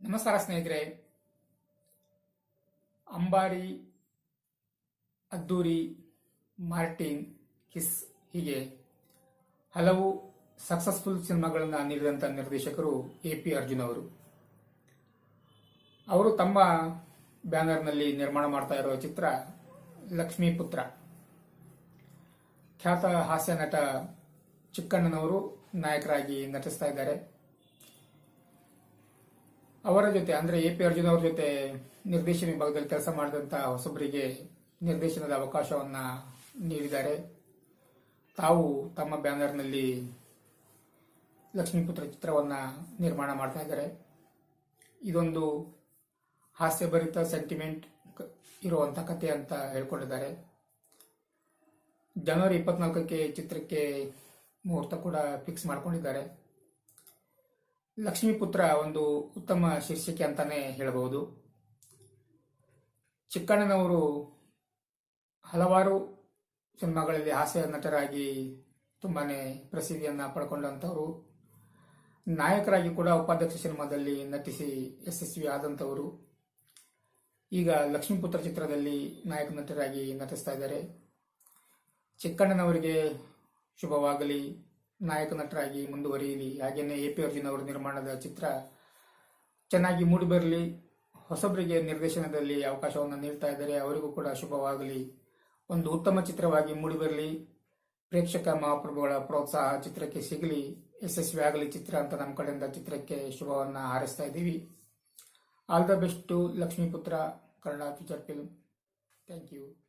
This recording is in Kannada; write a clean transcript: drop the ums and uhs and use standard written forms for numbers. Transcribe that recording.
ನಮಸ್ಕಾರ ಸ್ನೇಹಿತರೆ. ಅಂಬಾರಿ, ಅದ್ದೂರಿ, ಮಾರ್ಟಿನ್, ಕಿಸ್ ಹೀಗೆ ಹಲವು ಸಕ್ಸಸ್ಫುಲ್ ಸಿನಿಮಾಗಳನ್ನು ನೀಡಿದಂಥ ನಿರ್ದೇಶಕರು ಎ.ಪಿ. ಅರ್ಜುನ್ ಅವರು. ಅವರು ತಮ್ಮ ಬ್ಯಾನರ್ನಲ್ಲಿ ನಿರ್ಮಾಣ ಮಾಡ್ತಾ ಇರುವ ಚಿತ್ರ ಲಕ್ಷ್ಮೀಪುತ್ರ. ಖ್ಯಾತ ಹಾಸ್ಯ ನಟ ಚಿಕ್ಕಣ್ಣನವರು ನಾಯಕರಾಗಿ ನಟಿಸ್ತಾ ಇದ್ದಾರೆ. ಅವರ ಜೊತೆ ಅಂದ್ರೆ ಎ.ಪಿ. ಅರ್ಜುನ್ ಅವರ ಜೊತೆ ನಿರ್ದೇಶನ ವಿಭಾಗದಲ್ಲಿ ಕೆಲಸ ಮಾಡಿದಂಥ ಹೊಸಬರಿಗೆ ನಿರ್ದೇಶನದ ಅವಕಾಶವನ್ನ ನೀಡಿದ್ದಾರೆ. ತಾವು ತಮ್ಮ ಬ್ಯಾನರ್ನಲ್ಲಿ ಲಕ್ಷ್ಮೀಪುತ್ರ ಚಿತ್ರವನ್ನ ನಿರ್ಮಾಣ ಮಾಡ್ತಾ ಇದ್ದಾರೆ. ಇದೊಂದು ಹಾಸ್ಯಭರಿತ ಸೆಂಟಿಮೆಂಟ್ ಇರುವಂತ ಕಥೆ ಅಂತ ಹೇಳ್ಕೊಂಡಿದ್ದಾರೆ. ಜನವರಿ 24ಕ್ಕೆ ಚಿತ್ರಕ್ಕೆ ಮುಹೂರ್ತ ಕೂಡ ಫಿಕ್ಸ್ ಮಾಡ್ಕೊಂಡಿದ್ದಾರೆ. ಲಕ್ಷ್ಮೀಪುತ್ರ ಒಂದು ಉತ್ತಮ ಶೀರ್ಷಿಕೆ ಅಂತಾನೆ ಹೇಳಬಹುದು. ಚಿಕ್ಕಣ್ಣನವರು ಹಲವಾರು ಸಿನಿಮಾಗಳಲ್ಲಿ ಹಾಸ್ಯ ನಟರಾಗಿ ತುಂಬಾನೇ ಪ್ರಸಿದ್ಧಿಯನ್ನ ಪಡ್ಕೊಂಡಂತವರು. ನಾಯಕರಾಗಿ ಕೂಡ ಉಪಾಧ್ಯಕ್ಷ ಸಿನಿಮಾದಲ್ಲಿ ನಟಿಸಿ ಯಶಸ್ವಿ ಆದಂತವರು. ಈಗ ಲಕ್ಷ್ಮೀಪುತ್ರ ಚಿತ್ರದಲ್ಲಿ ನಾಯಕ ನಟರಾಗಿ ನಟಿಸ್ತಾ ಇದ್ದಾರೆ. ಚಿಕ್ಕಣ್ಣನವರಿಗೆ ಶುಭವಾಗಲಿ, ನಾಯಕ ನಟರಾಗಿ ಮುಂದುವರಿಯಲಿ. ಹಾಗೇನೆ ಎ.ಪಿ. ಅರ್ಜುನ್ ಅವರ ನಿರ್ಮಾಣದ ಚಿತ್ರ ಚೆನ್ನಾಗಿ ಮೂಡಿಬರಲಿ. ಹೊಸಬರಿಗೆ ನಿರ್ದೇಶನದಲ್ಲಿ ಅವಕಾಶವನ್ನು ನೀಡ್ತಾ ಇದ್ದಾರೆ, ಅವರಿಗೂ ಕೂಡ ಶುಭವಾಗಲಿ. ಒಂದು ಉತ್ತಮ ಚಿತ್ರವಾಗಿ ಮೂಡಿಬರಲಿ. ಪ್ರೇಕ್ಷಕ ಮಹಾಪ್ರಭುಗಳ ಪ್ರೋತ್ಸಾಹ ಚಿತ್ರಕ್ಕೆ ಸಿಗಲಿ, ಯಶಸ್ವಿ ಆಗಲಿ ಚಿತ್ರ ಅಂತ ನಮ್ಮ ಕಡೆಯಿಂದ ಚಿತ್ರಕ್ಕೆ ಶುಭವನ್ನ ಹಾರೈಸ್ತಾ ಇದ್ದೀವಿ. All the best to Lakshmiputra Kannada feature film. Thank you.